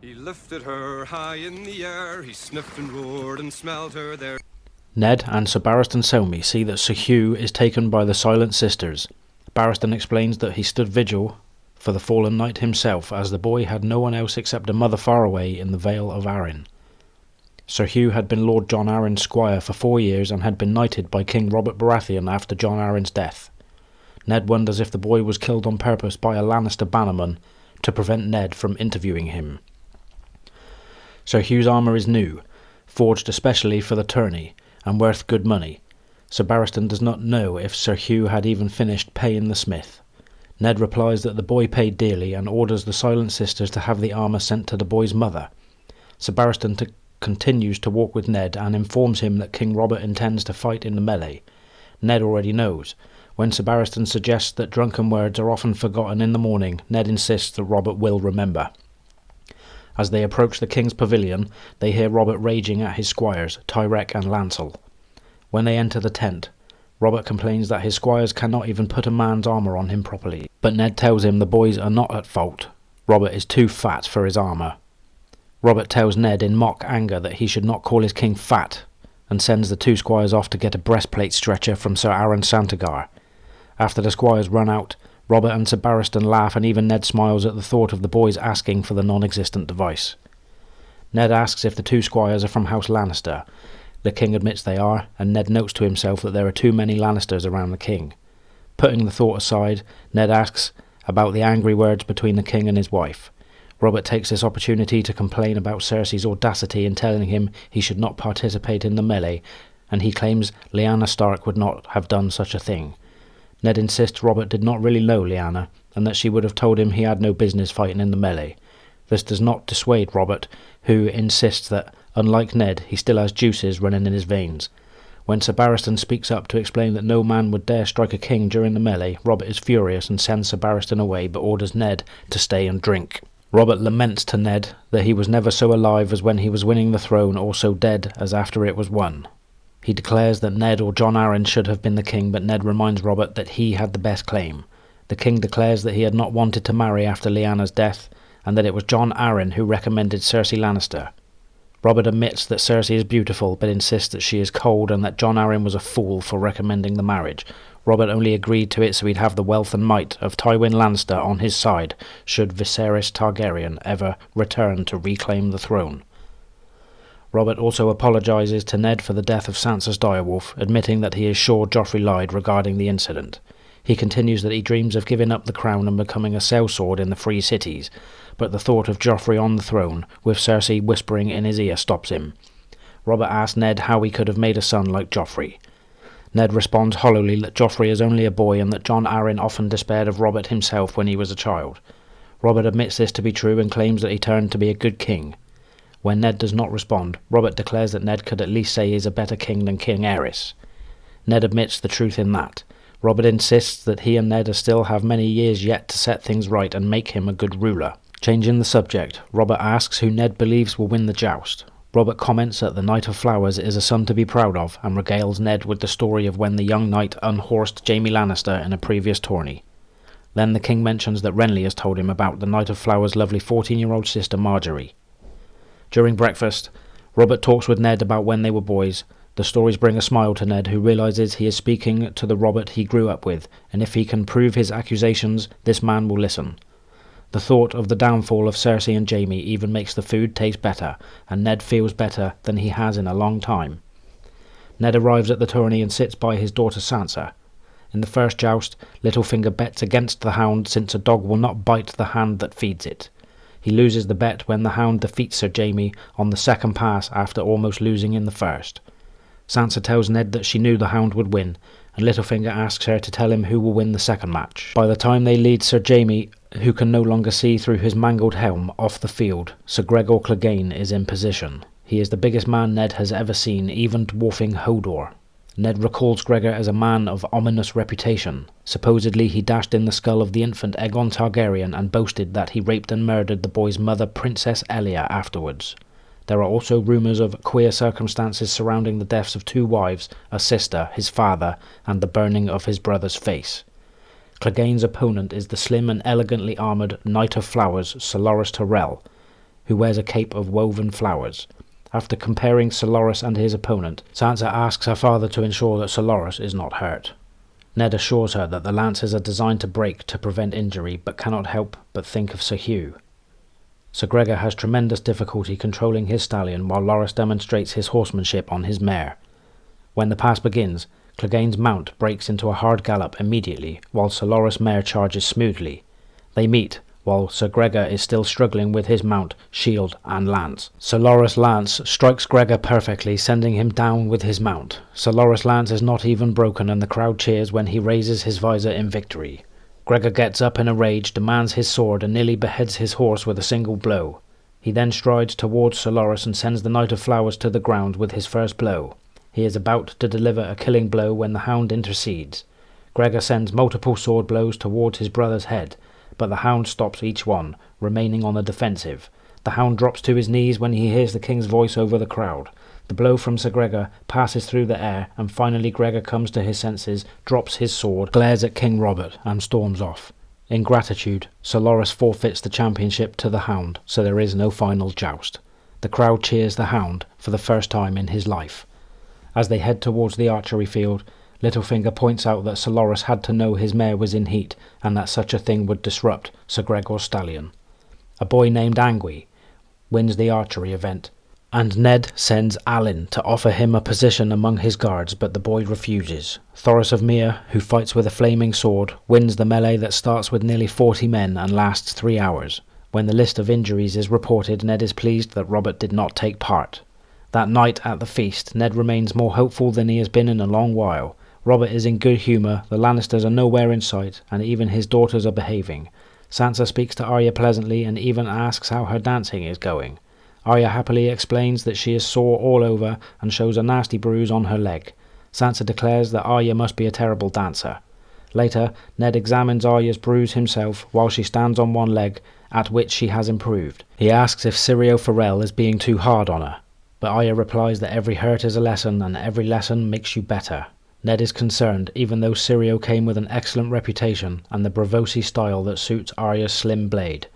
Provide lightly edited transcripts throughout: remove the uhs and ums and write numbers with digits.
He lifted her high in the air, he sniffed and roared and smelled her there. Ned and Sir Barristan Selmy see that Sir Hugh is taken by the Silent Sisters. Barristan explains that he stood vigil for the fallen knight himself, as the boy had no one else except a mother far away in the Vale of Arryn. Sir Hugh had been Lord John Arryn's squire for 4 years and had been knighted by King Robert Baratheon after John Arryn's death. Ned wonders if the boy was killed on purpose by a Lannister bannerman to prevent Ned from interviewing him. Sir Hugh's armour is new, forged especially for the tourney, and worth good money. Sir Barristan does not know if Sir Hugh had even finished paying the smith. Ned replies that the boy paid dearly and orders the Silent Sisters to have the armour sent to the boy's mother. Sir Barristan continues to walk with Ned and informs him that King Robert intends to fight in the melee. Ned already knows. When Sir Barristan suggests that drunken words are often forgotten in the morning, Ned insists that Robert will remember. As they approach the king's pavilion, they hear Robert raging at his squires, Tyrek and Lancel. When they enter the tent, Robert complains that his squires cannot even put a man's armour on him properly, but Ned tells him the boys are not at fault. Robert is too fat for his armour. Robert tells Ned in mock anger that he should not call his king fat, and sends the 2 squires off to get a breastplate stretcher from Sir Aaron Santagar. After the squires run out, Robert and Sir Barristan laugh, and even Ned smiles at the thought of the boys asking for the non-existent device. Ned asks if the 2 squires are from House Lannister. The king admits they are, and Ned notes to himself that there are too many Lannisters around the king. Putting the thought aside, Ned asks about the angry words between the king and his wife. Robert takes this opportunity to complain about Cersei's audacity in telling him he should not participate in the melee, and he claims Lyanna Stark would not have done such a thing. Ned insists Robert did not really know Lyanna, and that she would have told him he had no business fighting in the melee. This does not dissuade Robert, who insists that, unlike Ned, he still has juices running in his veins. When Sir Barristan speaks up to explain that no man would dare strike a king during the melee, Robert is furious and sends Sir Barristan away, but orders Ned to stay and drink. Robert laments to Ned that he was never so alive as when he was winning the throne, or so dead as after it was won. He declares that Ned or John Arryn should have been the king, but Ned reminds Robert that he had the best claim. The king declares that he had not wanted to marry after Lyanna's death, and that it was John Arryn who recommended Cersei Lannister. Robert admits that Cersei is beautiful, but insists that she is cold and that John Arryn was a fool for recommending the marriage. Robert only agreed to it so he'd have the wealth and might of Tywin Lannister on his side, should Viserys Targaryen ever return to reclaim the throne. Robert also apologises to Ned for the death of Sansa's direwolf, admitting that he is sure Joffrey lied regarding the incident. He continues that he dreams of giving up the crown and becoming a sellsword in the Free Cities, but the thought of Joffrey on the throne, with Cersei whispering in his ear, stops him. Robert asks Ned how he could have made a son like Joffrey. Ned responds hollowly that Joffrey is only a boy and that John Arryn often despaired of Robert himself when he was a child. Robert admits this to be true and claims that he turned to be a good king. When Ned does not respond, Robert declares that Ned could at least say he is a better king than King Aerys. Ned admits the truth in that. Robert insists that he and Ned still have many years yet to set things right and make him a good ruler. Changing the subject, Robert asks who Ned believes will win the joust. Robert comments that the Knight of Flowers is a son to be proud of, and regales Ned with the story of when the young knight unhorsed Jaime Lannister in a previous tourney. Then the king mentions that Renly has told him about the Knight of Flowers' lovely 14-year-old sister Marjorie. During breakfast, Robert talks with Ned about when they were boys. The stories bring a smile to Ned, who realises he is speaking to the Robert he grew up with, and if he can prove his accusations, this man will listen. The thought of the downfall of Cersei and Jaime even makes the food taste better, and Ned feels better than he has in a long time. Ned arrives at the tourney and sits by his daughter Sansa. In the first joust, Littlefinger bets against the Hound since a dog will not bite the hand that feeds it. He loses the bet when the Hound defeats Sir Jaime on the second pass after almost losing in the first. Sansa tells Ned that she knew the Hound would win, and Littlefinger asks her to tell him who will win the second match. By the time they lead Sir Jaime, who can no longer see through his mangled helm, off the field, Sir Gregor Clegane is in position. He is the biggest man Ned has ever seen, even dwarfing Hodor. Ned recalls Gregor as a man of ominous reputation. Supposedly he dashed in the skull of the infant Aegon Targaryen and boasted that he raped and murdered the boy's mother Princess Elia afterwards. There are also rumours of queer circumstances surrounding the deaths of 2 wives, a sister, his father, and the burning of his brother's face. Clegane's opponent is the slim and elegantly armoured Knight of Flowers, Sir Loras Tyrell. who wears a cape of woven flowers. After comparing Solaris and his opponent, Sansa asks her father to ensure that Solaris is not hurt. Ned assures her that the lances are designed to break to prevent injury, but cannot help but think of Sir Hugh. Sir Gregor has tremendous difficulty controlling his stallion while Loras demonstrates his horsemanship on his mare. When the pass begins, Clegane's mount breaks into a hard gallop immediately, while Solaris' mare charges smoothly. They meet, while Sir Gregor is still struggling with his mount, shield and lance. Solaris' lance strikes Gregor perfectly, sending him down with his mount. Solaris' lance is not even broken, and the crowd cheers when he raises his visor in victory. Gregor gets up in a rage, demands his sword, and nearly beheads his horse with a single blow. He then strides towards Solaris and sends the Knight of Flowers to the ground with his first blow. He is about to deliver a killing blow when the Hound intercedes. Gregor sends multiple sword blows towards his brother's head, but the Hound stops each one, remaining on the defensive. The Hound drops to his knees when he hears the king's voice over the crowd. The blow from Sir Gregor passes through the air, and finally Gregor comes to his senses, drops his sword, glares at King Robert, and storms off. In gratitude, Solaris forfeits the championship to the Hound, so there is no final joust. The crowd cheers the Hound for the first time in his life. As they head towards the archery field, Littlefinger points out that Solaris had to know his mare was in heat, and that such a thing would disrupt Sir Gregor's stallion. A boy named Angui wins the archery event, and Ned sends Alyn to offer him a position among his guards, but the boy refuses. Thoros of Myr, who fights with a flaming sword, wins the melee that starts with nearly 40 men and lasts 3 hours. When the list of injuries is reported, Ned is pleased that Robert did not take part. That night at the feast, Ned remains more hopeful than he has been in a long while. Robert is in good humour, the Lannisters are nowhere in sight, and even his daughters are behaving. Sansa speaks to Arya pleasantly and even asks how her dancing is going. Arya happily explains that she is sore all over and shows a nasty bruise on her leg. Sansa declares that Arya must be a terrible dancer. Later, Ned examines Arya's bruise himself while she stands on one leg, at which she has improved. He asks if Syrio Forel is being too hard on her, but Arya replies that every hurt is a lesson and every lesson makes you better. Ned is concerned, even though Syrio came with an excellent reputation and the Braavosi style that suits Arya's slim blade.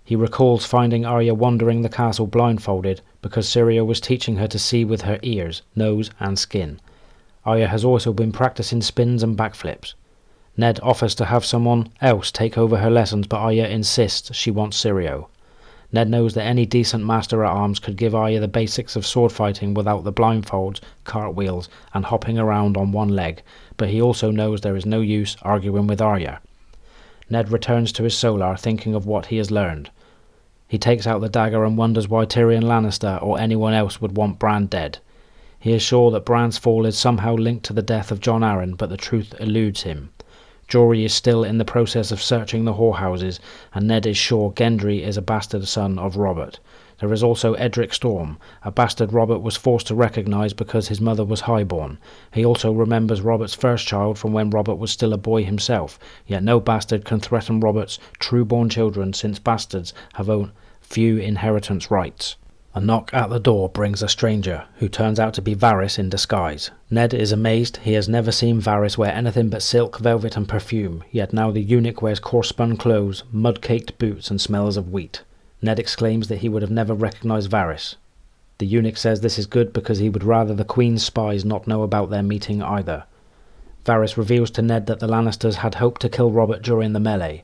He recalls finding Arya wandering the castle blindfolded because Syrio was teaching her to see with her ears, nose and skin. Arya has also been practicing spins and backflips. Ned offers to have someone else take over her lessons, but Arya insists she wants Syrio. Ned knows that any decent master-at-arms could give Arya the basics of sword fighting without the blindfolds, cartwheels, and hopping around on one leg, but he also knows there is no use arguing with Arya. Ned returns to his solar, thinking of what he has learned. He takes out the dagger and wonders why Tyrion Lannister or anyone else would want Bran dead. He is sure that Bran's fall is somehow linked to the death of Jon Arryn, but the truth eludes him. Jory is still in the process of searching the whorehouses, and Ned is sure Gendry is a bastard son of Robert. There is also Edric Storm, a bastard Robert was forced to recognise because his mother was highborn. He also remembers Robert's first child from when Robert was still a boy himself, yet no bastard can threaten Robert's true-born children since bastards have few inheritance rights. A knock at the door brings a stranger, who turns out to be Varys in disguise. Ned is amazed. He has never seen Varys wear anything but silk, velvet and perfume, yet now the eunuch wears coarse-spun clothes, mud-caked boots and smells of wheat. Ned exclaims that he would have never recognised Varys. The eunuch says this is good because he would rather the Queen's spies not know about their meeting either. Varys reveals to Ned that the Lannisters had hoped to kill Robert during the melee.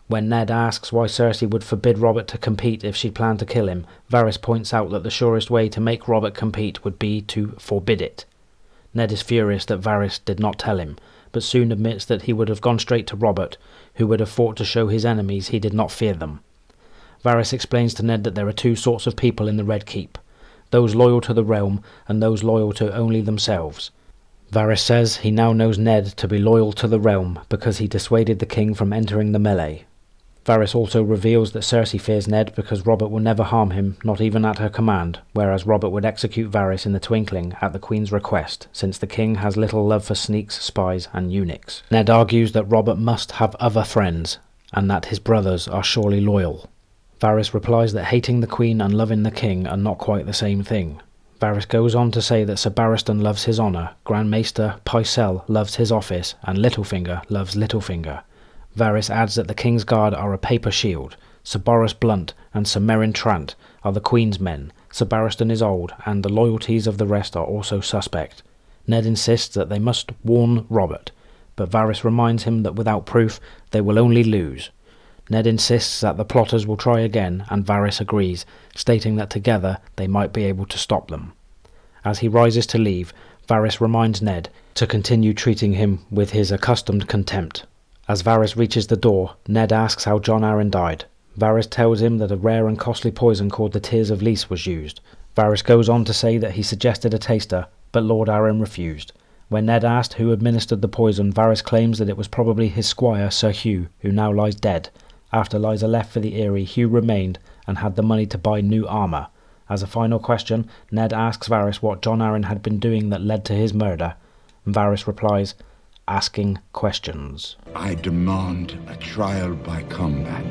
When Ned asks why Cersei would forbid Robert to compete if she planned to kill him, Varys points out that the surest way to make Robert compete would be to forbid it. Ned is furious that Varys did not tell him, but soon admits that he would have gone straight to Robert, who would have fought to show his enemies he did not fear them. Varys explains to Ned that there are two sorts of people in the Red Keep, those loyal to the realm and those loyal to only themselves. Varys says he now knows Ned to be loyal to the realm because he dissuaded the king from entering the melee. Varys also reveals that Cersei fears Ned because Robert will never harm him, not even at her command, whereas Robert would execute Varys in the twinkling at the Queen's request, since the king has little love for sneaks, spies and eunuchs. Ned argues that Robert must have other friends, and that his brothers are surely loyal. Varys replies that hating the Queen and loving the king are not quite the same thing. Varys goes on to say that Sir Barristan loves his honour, Grand Maester Pycelle loves his office, and Littlefinger loves Littlefinger. Varys adds that the King's Guard are a paper shield. Sir Boros Blunt and Sir Meryn Trant are the Queen's men. Sir Barristan is old, and the loyalties of the rest are also suspect. Ned insists that they must warn Robert, but Varys reminds him that without proof they will only lose. Ned insists that the plotters will try again, and Varys agrees, stating that together they might be able to stop them. As he rises to leave, Varys reminds Ned to continue treating him with his accustomed contempt. As Varys reaches the door, Ned asks how Jon Arryn died. Varys tells him that a rare and costly poison called the Tears of Lys was used. Varys goes on to say that he suggested a taster, but Lord Arryn refused. When Ned asked who administered the poison, Varys claims that it was probably his squire, Sir Hugh, who now lies dead. After Lysa left for the Eyrie, Hugh remained and had the money to buy new armour. As a final question, Ned asks Varys what Jon Arryn had been doing that led to his murder, and Varys replies, "Asking questions." I demand a trial by combat.